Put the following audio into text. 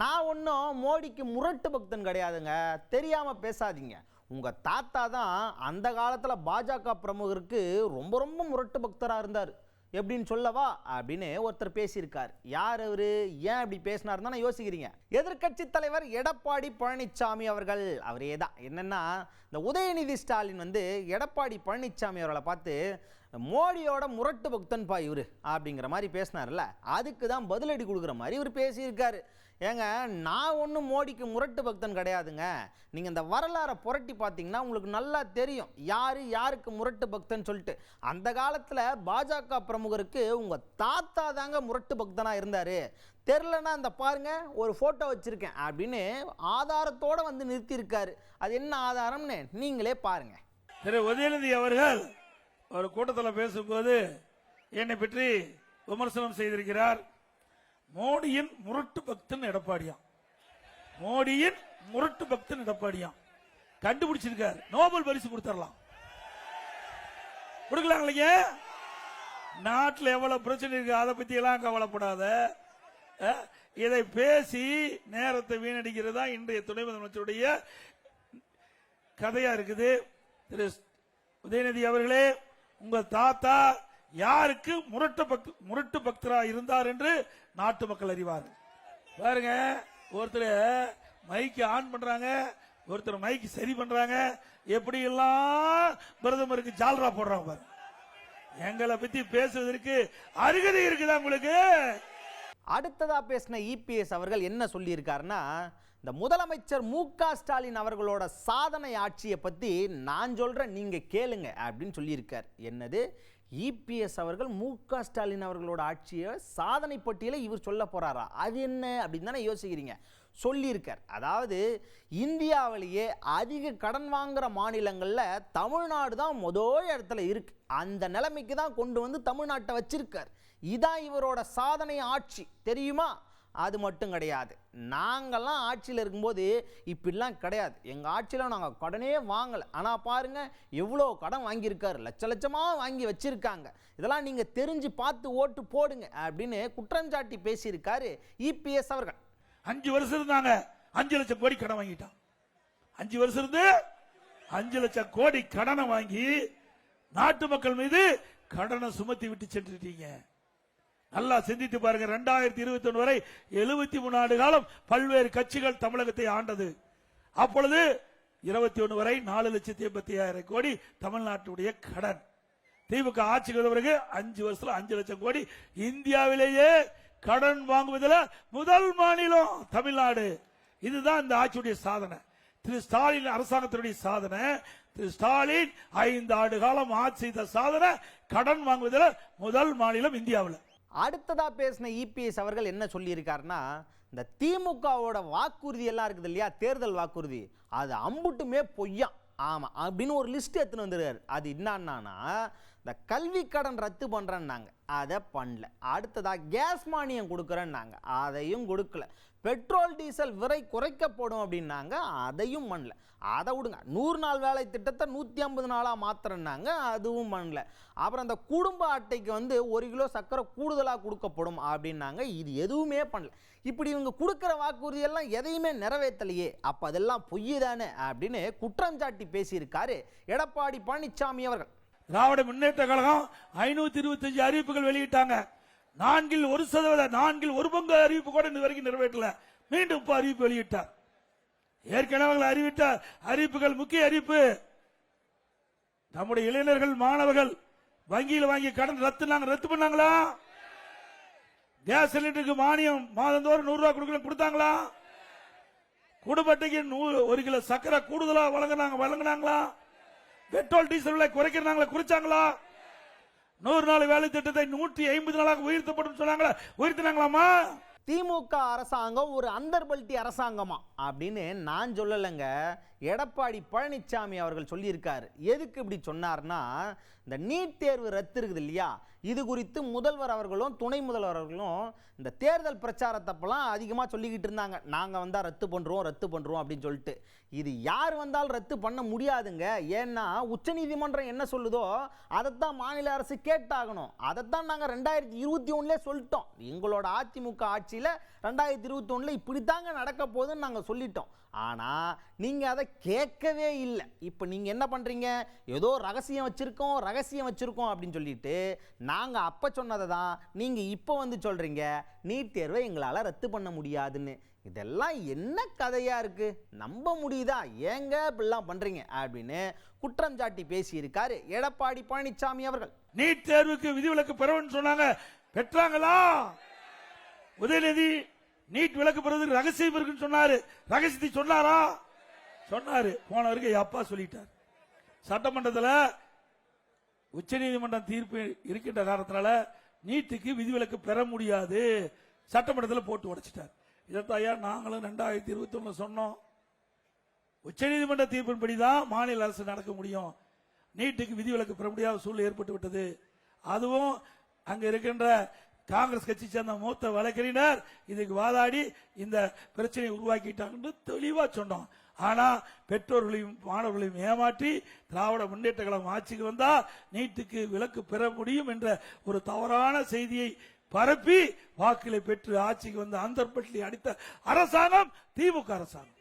நான் ஒன்றும் மோடிக்கு முரட்டு பக்தன் கிடையாதுங்க, தெரியாமல் பேசாதீங்க. உங்கள் தாத்தா தான் அந்த காலத்தில் பாஜக பிரமுகருக்கு ரொம்ப ரொம்ப முரட்டு பக்தராக இருந்தார். எப்படின்னு சொல்லவா அப்படின்னு ஒருத்தர் பேசியிருக்கார். யார் அவரு, ஏன் அப்படி பேசினார் தானே யோசிக்கிறீங்க. எதிர்க்கட்சி தலைவர் எடப்பாடி பழனிசாமி அவர்கள், அவரே தான். என்னன்னா, இந்த உதயநிதி ஸ்டாலின் வந்து எடப்பாடி பழனிசாமி அவர்களை பார்த்து மோடியோட முரட்டு பக்தன் பா இவரு அப்படிங்கிற மாதிரி பேசினார்ல, அதுக்கு தான் பதிலடி கொடுக்குற மாதிரி இவர் பேசியிருக்காரு. ஏங்க, நான் ஒன்றும் மோடிக்கு முரட்டு பக்தன் கிடையாதுங்க. நீங்கள் இந்த வரலாறை புரட்டி பார்த்தீங்கன்னா உங்களுக்கு நல்லா தெரியும் யாருக்கு முரட்டு பக்தன் சொல்லிட்டு. அந்த காலத்தில் பாஜக பிரமுகருக்கு உங்கள் தாத்தா தாங்க முரட்டு பக்தனாக இருந்தார். தெரிலன்னா அந்த பாருங்க ஒரு ஃபோட்டோ வச்சுருக்கேன் அப்படின்னு ஆதாரத்தோடு வந்து நிறுத்தியிருக்காரு. அது என்ன ஆதாரம்னு நீங்களே பாருங்க. திரு உதயநிதி அவர்கள் ஒரு கூட்டத்தில் பேசும்போது என்னை பற்றி விமர்சனம் செய்திருக்கிறார். மோடியின் முரட்டு பக்தன் எடப்பாடியாம். மோடியின் முரட்டு பக்தன் எடப்பாடியாம் கண்டுபிடிச்சிருக்காரு. நோபல் பரிசு கொடுத்துடலாம். கொடுக்கலாம் இல்லைங்க. நாட்டில் எவ்வளவு பிரச்சனை இருக்கு, அதை பத்தி எல்லாம் கவலைப்படாத. இதை பேசி நேரத்தை வீணடிக்கிறதா இன்றைய துணை முதலமைச்சருடைய கதையா இருக்குது. திரு உதயநிதி அவர்களே, உங்க தாத்தா யாருக்கு முரட்டு பக்தரா இருந்தார் என்று நாட்டு மக்கள் அறிவார்கள். பாருங்க, ஒருத்தர் மைக்கு ஆன் பண்றாங்க, ஒருத்தர் மைக்கு சரி பண்றாங்க, எப்படி எல்லாம் பிரதமருக்கு ஜால்ரா போடுறாங்க பாருங்க. எங்களை பத்தி பேசுவதற்கு அருகதை இருக்குதா உங்களுக்கு? அடுத்ததா பேசின இபிஎஸ் அவர்கள் என்ன சொல்லியிருக்காருன்னா, இந்த முதலமைச்சர் மு.க. ஸ்டாலின் அவர்களோட சாதனை ஆட்சியை பற்றி நான் சொல்கிறேன், நீங்கள் கேளுங்க அப்படின்னு சொல்லியிருக்கார். என்னது, இபிஎஸ் அவர்கள் மு.க. ஸ்டாலின் அவர்களோட ஆட்சியை சாதனை பட்டியலை இவர் சொல்ல போகிறாரா? அது என்ன அப்படின்னு தானே யோசிக்கிறீங்க. சொல்லியிருக்கார். அதாவது இந்தியாவிலேயே அதிக கடன் வாங்குகிற மாநிலங்களில் தமிழ்நாடு தான் முதல் இடத்துல இருக்கு. அந்த நிலைமைக்கு தான் கொண்டு வந்து தமிழ்நாட்டை வச்சிருக்கார். இதான் இவரோட சாதனை ஆட்சி தெரியுமா? அது மட்டும் கிடையாது, நாங்கள்லாம் ஆட்சியில் இருக்கும்போது இப்படிலாம் கிடையாது. எங்கள் ஆட்சியில் நாங்கள் கடனே வாங்கலை. ஆனால் பாருங்கள் எவ்வளோ கடன் வாங்கியிருக்காரு, லட்சமாக வாங்கி வச்சுருக்காங்க. இதெல்லாம் நீங்கள் தெரிஞ்சு பார்த்து ஓட்டு போடுங்க அப்படின்னு குற்றஞ்சாட்டி பேசியிருக்காரு இபிஎஸ் அவர்கள். 5 வருஷம் இருந்தாங்க, 5 லட்சம் கோடி கடன் வாங்கிட்டான். 5 வருஷம் இருந்து 5 லட்சம் கோடி கடனை வாங்கி நாட்டு மக்கள் மீது கடனை சுமத்தி விட்டு சென்றுட்டீங்க. நல்லா சிந்தித்து பாருங்க. 2021 வரை 73 ஆண்டு காலம் பல்வேறு கட்சிகள் தமிழகத்தை ஆண்டது. அப்பொழுது 21 வரை 4,85,000 கோடி தமிழ்நாட்டுடைய கடன். திமுக ஆட்சிக்கு வந்த பிறகு 5 வருஷத்துல 5 லட்சம் கோடி. இந்தியாவிலேயே கடன் வாங்குவதில் முதல் மாநிலம் தமிழ்நாடு. இதுதான் இந்த ஆட்சியுடைய சாதனை, திரு ஸ்டாலின் அரசாங்கத்தினுடைய சாதனை. திரு ஸ்டாலின் 5 ஆண்டு காலம் ஆட்சி செய்த சாதனை, கடன் வாங்குவதில் முதல் மாநிலம் இந்தியாவில். அடுத்ததா பேசின இபிஎஸ் அவர்கள் என்ன சொல்லியிருக்காருன்னா, இந்த திமுகவோட வாக்குறுதி எல்லாம் இருக்குது இல்லையா, தேர்தல் வாக்குறுதி, அது அம்புட்டுமே பொய்யா. ஆமாம் அப்படின்னு ஒரு லிஸ்ட் எடுத்துன்னு வந்துருக்காரு. அது என்னன்னா, இந்த கல்வி கடன் ரத்து பண்ணுறேன்னாங்க, அதை பண்ணல. அடுத்ததா கேஸ் மானியம் கொடுக்குறேன்னாங்க, அதையும் கொடுக்கல. பெட்ரோல் டீசல் விலை குறைக்கப்படும் அப்படின்னாங்க, அதையும் பண்ணல. அதை விடுங்க, 100 நாள் வேலை திட்டத்தை 150 நாளாக மாத்திரன்னாங்க, அதுவும் பண்ணல. அப்புறம் அந்த குடும்ப அட்டைக்கு வந்து 1 கிலோ சர்க்கரை கூடுதலாக கொடுக்கப்படும் அப்படின்னாங்க, இது எதுவுமே பண்ணல. இப்படி இவங்க கொடுக்குற வாக்குறுதியெல்லாம் எதையுமே நிறைவேற்றலையே, அப்போ அதெல்லாம் பொய் தானே அப்படின்னு குற்றஞ்சாட்டி பேசியிருக்காரு எடப்பாடி பழனிசாமி அவர்கள். திராவிட முன்னேற்ற கழகம் 525 அறிவிப்புகள் வெளியிட்டாங்க. 4% 4 பங்கு அறிவிப்பு கூட இது வரைக்கும் நிறைவேற்றல. மீண்டும் இப்ப அறிவிப்பு வெளியிட்டார். ஏற்கனவே அறிவித்த அறிவிப்புகள் முக்கிய அறிவிப்பு, நம்முடைய இளைஞர்கள் மாணவர்கள் வங்கியில் வாங்கி கடன் ரத்து பண்ணாங்களா? கேஸ் சிலிண்டருக்கு மானியம் மாதந்தோறும் 100 ரூபாய் கொடுத்தாங்களா? குடும்ப அட்டைக்கு 1 கிலோ சர்க்கரை கூடுதலா வழங்கினாங்களா? பெட்ரோல் டீசல் விலை குறைச்சாங்களா? 100 நாள் வேலை திட்டத்தை 150 நாளாக உயர்த்தப்படும் சொன்னாங்களா? உயர்த்தினாங்களாமா? திமுக அரசாங்கம் ஒரு அந்தர்பல்ட்டி அரசாங்கமா அப்படின்னு நான் சொல்லலைங்க, எடப்பாடி பழனிசாமி அவர்கள் சொல்லியிருக்காரு. எதுக்கு இப்படி சொன்னார்னா, இந்த நீட் தேர்வு ரத்து இருக்குது இல்லையா, இது குறித்து முதல்வர் அவர்களும் துணை முதல்வர் அவர்களும் இந்த தேர்தல் பிரச்சாரத்தப்பெல்லாம் அதிகமாக சொல்லிக்கிட்டு இருந்தாங்க. நாங்கள் வந்தால் ரத்து பண்ணுறோம் அப்படின்னு சொல்லிட்டு. இது யார் வந்தாலும் ரத்து பண்ண முடியாதுங்க. ஏன்னா உச்சநீதிமன்றம் என்ன சொல்லுதோ அதைத்தான் மாநில அரசு கேட்டாகணும். அதைத்தான் நாங்கள் 2021 சொல்லிட்டோம். எங்களோட அதிமுக ஆட்சியில் 2021 இப்படித்தாங்க நடக்க போகுதுன்னு நாங்கள் சொல்லிட்டோம். ஆனால் நீங்கள் அதை கேட்கவே இல்லை. இப்போ நீங்கள் என்ன பண்ணுறீங்க, ஏதோ ரகசியம் வச்சுருக்கோம் அப்படின்னு சொல்லிட்டு நாங்கள் அப்போ சொன்னதை தான் நீங்கள் இப்போ வந்து சொல்கிறீங்க நீட் தேர்வை எங்களால் ரத்து பண்ண முடியாதுன்னு. இதெல்லாம் என்ன கதையாக இருக்குது, நம்ப முடியுதா? ஏங்க இப்படிலாம் பண்ணுறீங்க அப்படின்னு குற்றம் சாட்டி பேசியிருக்காரு எடப்பாடி பழனிசாமி அவர்கள். நீட் தேர்வுக்கு விதிவிலக்கு பெறணும்னு சொன்னாங்க, பெற்றாங்களா? உதயநிதி நீட் விலக்கு பெறுவதற்கு ரகசியம் இருக்குன்னு சொன்னாரு, ரகசியத்தை சொன்னாரா? சொன்னாரு. போன வரைக்கும் அப்பா சொல்லிட்டார். சட்டமன்றத்தில் உச்சநீதிமன்றம் தீர்ப்பு இருக்கின்ற காரணத்தினால நீட்டுக்கு விதிவிலக்கு பெற முடியாது, சட்டமன்றத்தில் போட்டு உடைச்சிட்டார். இதைத்தான் நாங்களும் 2021 சொன்னோம். உச்சநீதிமன்ற தீர்ப்பின்படிதான் மாநில அரசு நடக்க முடியும், நீட்டுக்கு விதிவிலக்கு பெற முடியாத சூழ்நிலை ஏற்பட்டு விட்டது. அதுவும் அங்க இருக்கின்ற காங்கிரஸ் கட்சி சேர்ந்த மூத்த வழக்கறிஞர் இதுக்கு வாதாடி இந்த பிரச்சனையை உருவாக்கிட்டாங்க தெளிவா சொன்னோம். ஆனா பெற்றோர்களையும் மாணவர்களையும் ஏமாற்றி திராவிட முன்னேற்ற கழகம் ஆட்சிக்கு வந்தா நீட்டுக்கு விலக்கு பெற முடியும் என்ற ஒரு தவறான செய்தியை பரப்பி வாக்குகளை பெற்று ஆட்சிக்கு வந்த அந்தர்பட்டியை அடித்த அரசாங்கம் திமுக அரசாங்கம்.